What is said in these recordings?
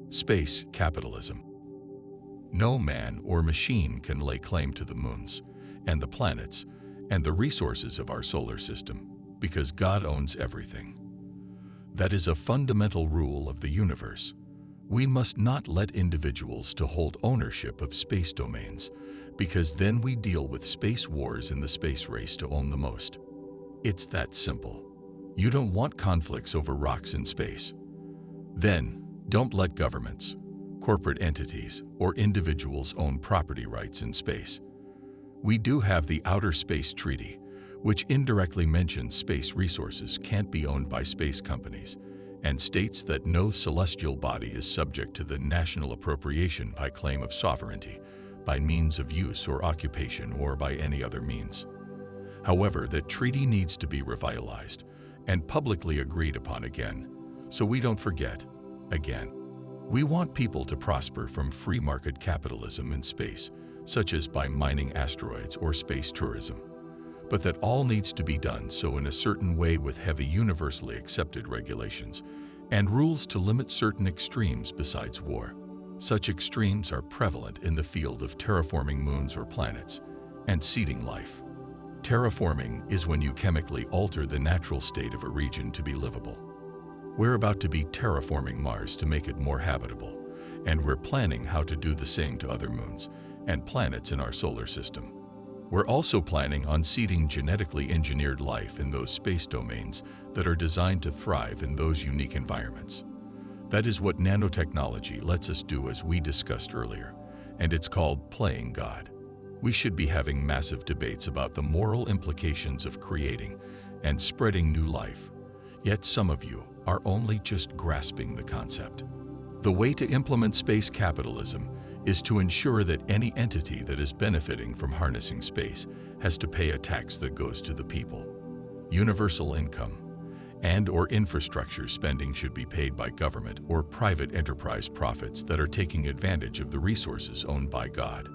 Space capitalism. No man or machine can lay claim to the moons and the planets and the resources of our solar system because God owns everything. That is a fundamental rule of the universe. We must not let individuals to hold ownership of space domains because then we deal with space wars in the space race to own the most. It's that simple. You don't want conflicts over rocks in space. Then, don't let governments, corporate entities, or individuals own property rights in space. We do have the Outer Space Treaty, which indirectly mentions space resources can't be owned by space companies, and states that no celestial body is subject to the national appropriation by claim of sovereignty, by means of use or occupation or by any other means. However, that treaty needs to be revitalized and publicly agreed upon again, so we don't forget, again. We want people to prosper from free market capitalism in space, such as by mining asteroids or space tourism. But that all needs to be done so in a certain way with heavy universally accepted regulations and rules to limit certain extremes besides war. Such extremes are prevalent in the field of terraforming moons or planets and seeding life. Terraforming is when you chemically alter the natural state of a region to be livable. We're about to be terraforming Mars to make it more habitable, and we're planning how to do the same to other moons and planets in our solar system. We're also planning on seeding genetically engineered life in those space domains that are designed to thrive in those unique environments. That is what nanotechnology lets us do, as we discussed earlier, and it's called playing God. We should be having massive debates about the moral implications of creating and spreading new life, yet some of you are only just grasping the concept. The way to implement space capitalism is to ensure that any entity that is benefiting from harnessing space has to pay a tax that goes to the people. Universal income and/or infrastructure spending should be paid by government or private enterprise profits that are taking advantage of the resources owned by God.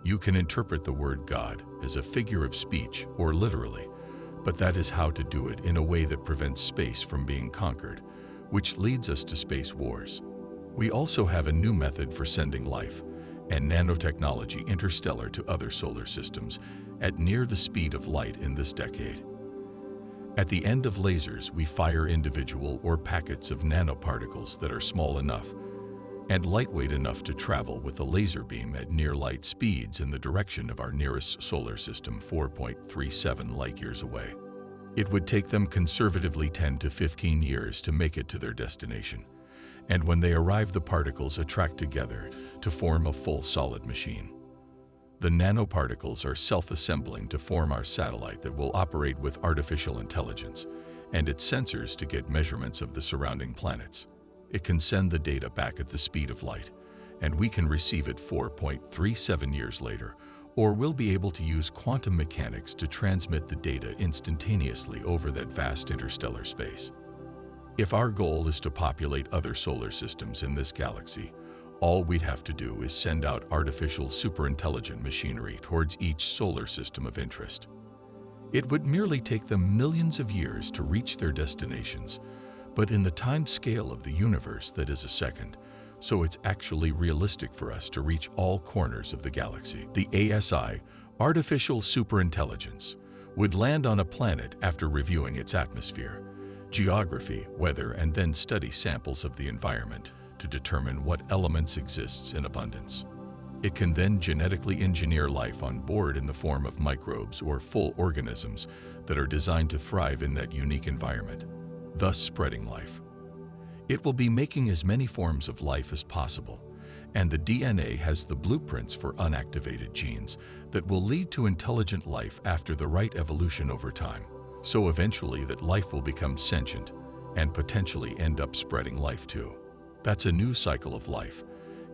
You can interpret the word God as a figure of speech or literally, but that is how to do it in a way that prevents space from being conquered, which leads us to space wars. We also have a new method for sending life and nanotechnology interstellar to other solar systems at near the speed of light in this decade. At the end of lasers, we fire individual or packets of nanoparticles that are small enough and lightweight enough to travel with a laser beam at near light speeds in the direction of our nearest solar system 4.37 light-years away. It would take them conservatively 10 to 15 years to make it to their destination, and when they arrive, the particles attract together to form a full solid machine. The nanoparticles are self-assembling to form our satellite that will operate with artificial intelligence and its sensors to get measurements of the surrounding planets. It can send the data back at the speed of light, and we can receive it 4.37 years later, or we'll be able to use quantum mechanics to transmit the data instantaneously over that vast interstellar space. If our goal is to populate other solar systems in this galaxy, all we'd have to do is send out artificial superintelligent machinery towards each solar system of interest. It would merely take them millions of years to reach their destinations, but in the time scale of the universe that is a second, so it's actually realistic for us to reach all corners of the galaxy. The ASI, artificial superintelligence, would land on a planet after reviewing its atmosphere, geography, weather, and then study samples of the environment to determine what elements exists in abundance. It can then genetically engineer life on board in the form of microbes or full organisms that are designed to thrive in that unique environment, thus spreading life. It will be making as many forms of life as possible, and the DNA has the blueprints for unactivated genes that will lead to intelligent life after the right evolution over time, so eventually that life will become sentient and potentially end up spreading life too. That's a new cycle of life,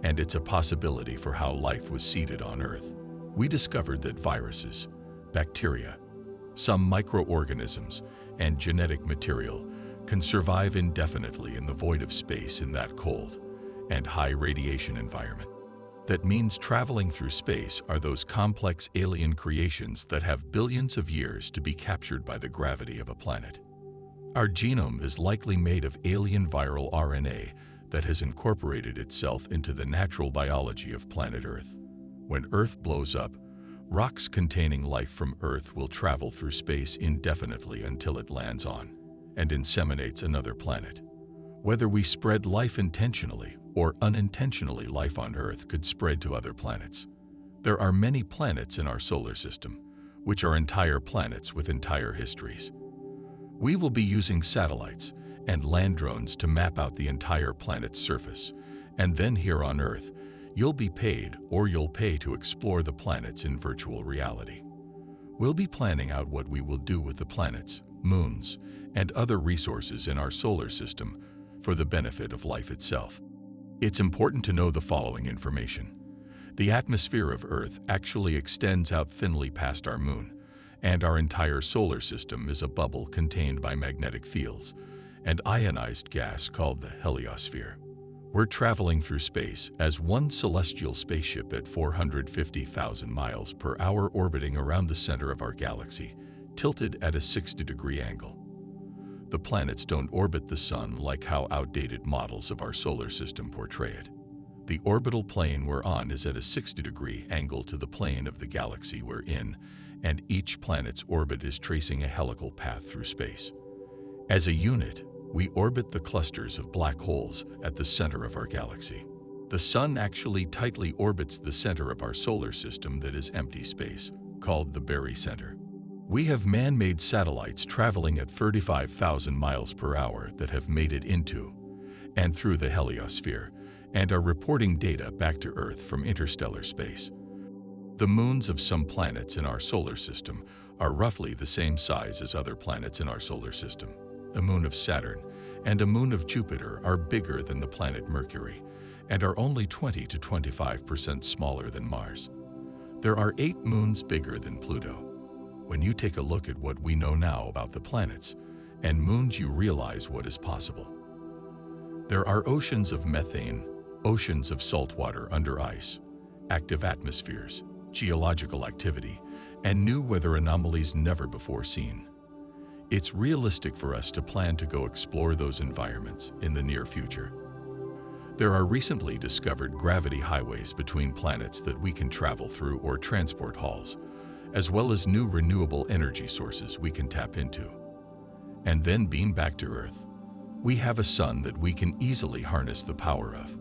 and it's a possibility for how life was seeded on Earth. We discovered that viruses, bacteria, some microorganisms, and genetic material can survive indefinitely in the void of space in that cold and high radiation environment. That means traveling through space are those complex alien creations that have billions of years to be captured by the gravity of a planet. Our genome is likely made of alien viral RNA that has incorporated itself into the natural biology of planet Earth. When Earth blows up, rocks containing life from Earth will travel through space indefinitely until it lands on and inseminates another planet. Whether we spread life intentionally or unintentionally, life on Earth could spread to other planets. There are many planets in our solar system, which are entire planets with entire histories. We will be using satellites and land drones to map out the entire planet's surface, and then here on Earth, you'll be paid or you'll pay to explore the planets in virtual reality. We'll be planning out what we will do with the planets, moons, and other resources in our solar system for the benefit of life itself. It's important to know the following information. The atmosphere of Earth actually extends out thinly past our moon, and our entire solar system is a bubble contained by magnetic fields and ionized gas called the heliosphere. We're traveling through space as one celestial spaceship at 450,000 miles per hour, orbiting around the center of our galaxy, tilted at a 60-degree angle. The planets don't orbit the sun like how outdated models of our solar system portray it. The orbital plane we're on is at a 60-degree angle to the plane of the galaxy we're in, and each planet's orbit is tracing a helical path through space. As a unit, we orbit the clusters of black holes at the center of our galaxy. The sun actually tightly orbits the center of our solar system that is empty space, called the barycenter. We have man-made satellites traveling at 35,000 miles per hour that have made it into and through the heliosphere and are reporting data back to Earth from interstellar space. The moons of some planets in our solar system are roughly the same size as other planets in our solar system. A moon of Saturn and a moon of Jupiter are bigger than the planet Mercury and are only 20 to 25% smaller than Mars. There are 8 moons bigger than Pluto. When you take a look at what we know now about the planets and moons, you realize what is possible. There are oceans of methane, oceans of salt water under ice, active atmospheres, geological activity, and new weather anomalies never before seen. It's realistic for us to plan to go explore those environments in the near future. There are recently discovered gravity highways between planets that we can travel through, or transport halls, as well as new renewable energy sources we can tap into and then beam back to Earth. We have a sun that we can easily harness the power of.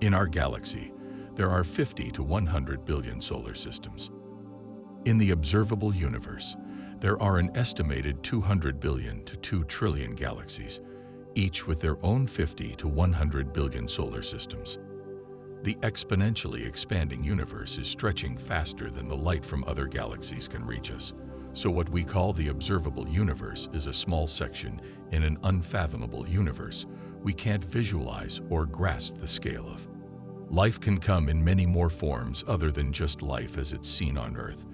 In our galaxy, there are 50 to 100 billion solar systems. In the observable universe, there are an estimated 200 billion to 2 trillion galaxies, each with their own 50 to 100 billion solar systems. The exponentially expanding universe is stretching faster than the light from other galaxies can reach us, so what we call the observable universe is a small section in an unfathomable universe we can't visualize or grasp the scale of. Life can come in many more forms other than just life as it's seen on Earth,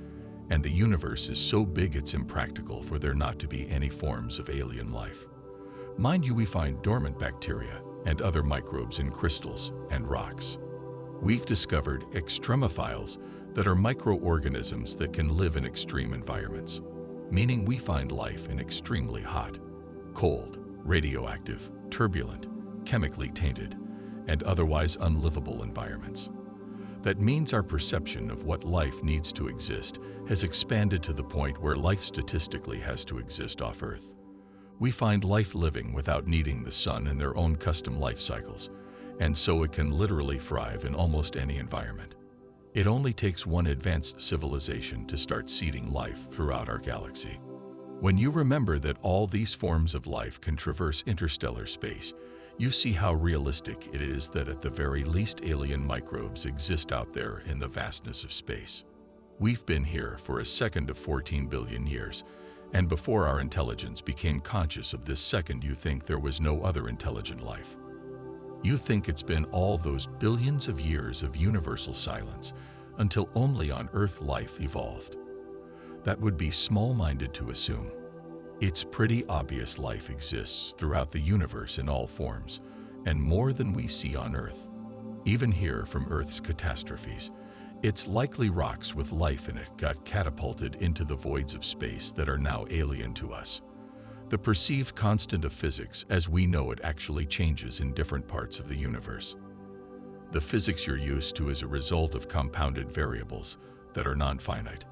and the universe is so big it's impractical for there not to be any forms of alien life. Mind you, we find dormant bacteria and other microbes in crystals and rocks. We've discovered extremophiles that are microorganisms that can live in extreme environments, meaning we find life in extremely hot, cold, radioactive, turbulent, chemically tainted, and otherwise unlivable environments. That means our perception of what life needs to exist has expanded to the point where life statistically has to exist off Earth. We find life living without needing the sun in their own custom life cycles, and so it can literally thrive in almost any environment. It only takes one advanced civilization to start seeding life throughout our galaxy. When you remember that all these forms of life can traverse interstellar space, you see how realistic it is that at the very least alien microbes exist out there in the vastness of space. We've been here for a second of 14 billion years, and before our intelligence became conscious of this second, you think there was no other intelligent life. You think it's been all those billions of years of universal silence until only on Earth life evolved. That would be small-minded to assume. It's pretty obvious life exists throughout the universe in all forms, and more than we see on Earth. Even here from Earth's catastrophes, it's likely rocks with life in it got catapulted into the voids of space that are now alien to us. The perceived constant of physics as we know it actually changes in different parts of the universe. The physics you're used to is a result of compounded variables that are non-finite.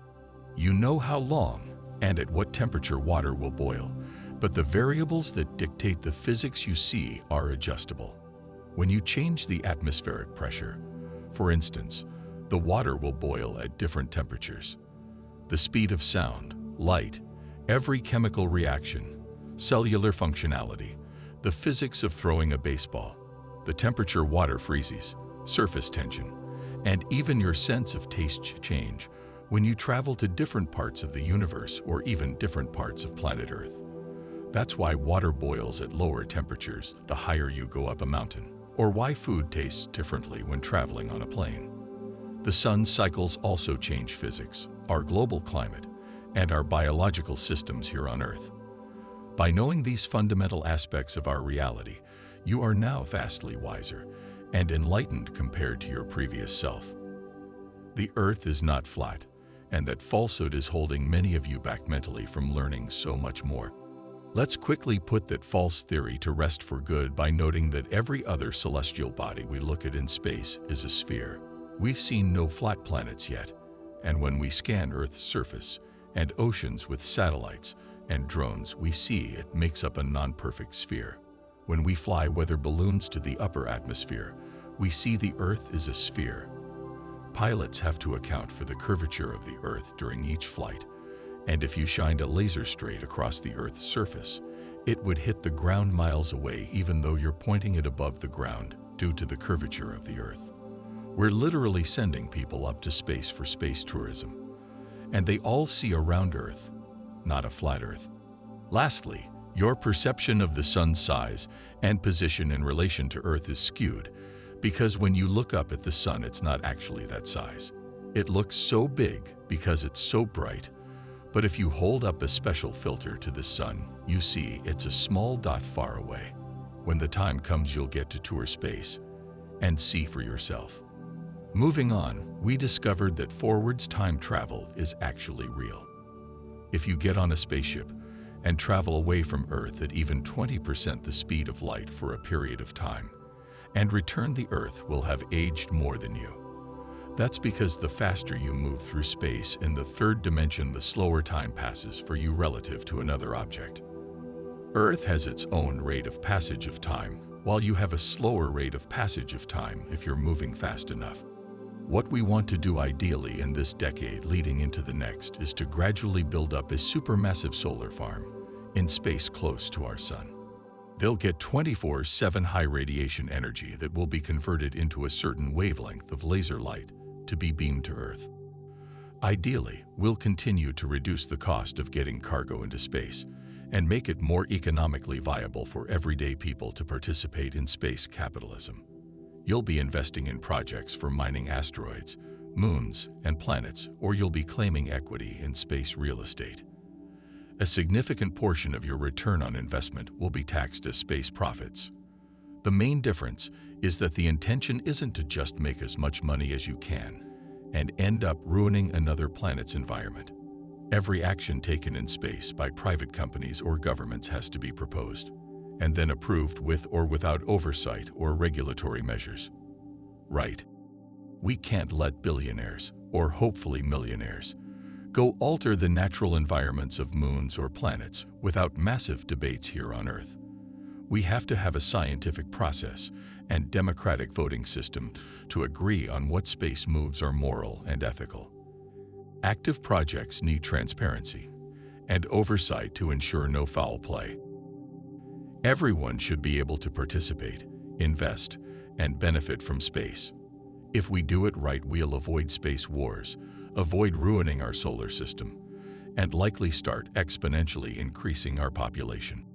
You know how long and at what temperature water will boil, but the variables that dictate the physics you see are adjustable. When you change the atmospheric pressure, for instance, the water will boil at different temperatures. The speed of sound, light, every chemical reaction, cellular functionality, the physics of throwing a baseball, the temperature water freezes, surface tension, and even your sense of taste change when you travel to different parts of the universe or even different parts of planet Earth. That's why water boils at lower temperatures the higher you go up a mountain, or why food tastes differently when traveling on a plane. The sun's cycles also change physics, our global climate, and our biological systems here on Earth. By knowing these fundamental aspects of our reality, you are now vastly wiser and enlightened compared to your previous self. The Earth is not flat, and that falsehood is holding many of you back mentally from learning so much more. Let's quickly put that false theory to rest for good by noting that every other celestial body we look at in space is a sphere. We've seen no flat planets yet, and when we scan Earth's surface and oceans with satellites and drones, we see it makes up a non-perfect sphere. When we fly weather balloons to the upper atmosphere, we see the Earth is a sphere. Pilots have to account for the curvature of the Earth during each flight, and if you shined a laser straight across the Earth's surface, it would hit the ground miles away even though you're pointing it above the ground due to the curvature of the Earth. We're literally sending people up to space for space tourism, and they all see a round Earth, not a flat Earth. Lastly, your perception of the sun's size and position in relation to Earth is skewed, because when you look up at the sun, it's not actually that size. It looks so big because it's so bright, but if you hold up a special filter to the sun, you see it's a small dot far away. When the time comes, you'll get to tour space and see for yourself. Moving on, we discovered that forwards time travel is actually real. If you get on a spaceship and travel away from Earth at even 20% the speed of light for a period of time, and return, the Earth will have aged more than you. That's because the faster you move through space in the third dimension, the slower time passes for you relative to another object. Earth has its own rate of passage of time, while you have a slower rate of passage of time if you're moving fast enough. What we want to do ideally in this decade leading into the next is to gradually build up a supermassive solar farm in space close to our sun. They'll get 24/7 high radiation energy that will be converted into a certain wavelength of laser light to be beamed to Earth. Ideally, we'll continue to reduce the cost of getting cargo into space and make it more economically viable for everyday people to participate in space capitalism. You'll be investing in projects for mining asteroids, moons, and planets, or you'll be claiming equity in space real estate. A significant portion of your return on investment will be taxed as space profits. The main difference is that the intention isn't to just make as much money as you can and end up ruining another planet's environment. Every action taken in space by private companies or governments has to be proposed and then approved with or without oversight or regulatory measures. Right. We can't let billionaires, or hopefully millionaires, go alter the natural environments of moons or planets without massive debates here on Earth. We have to have a scientific process and democratic voting system to agree on what space moves are moral and ethical. Active projects need transparency and oversight to ensure no foul play. Everyone should be able to participate, invest, and benefit from space. If we do it right, we'll avoid space wars, avoid ruining our solar system, and likely start exponentially increasing our population.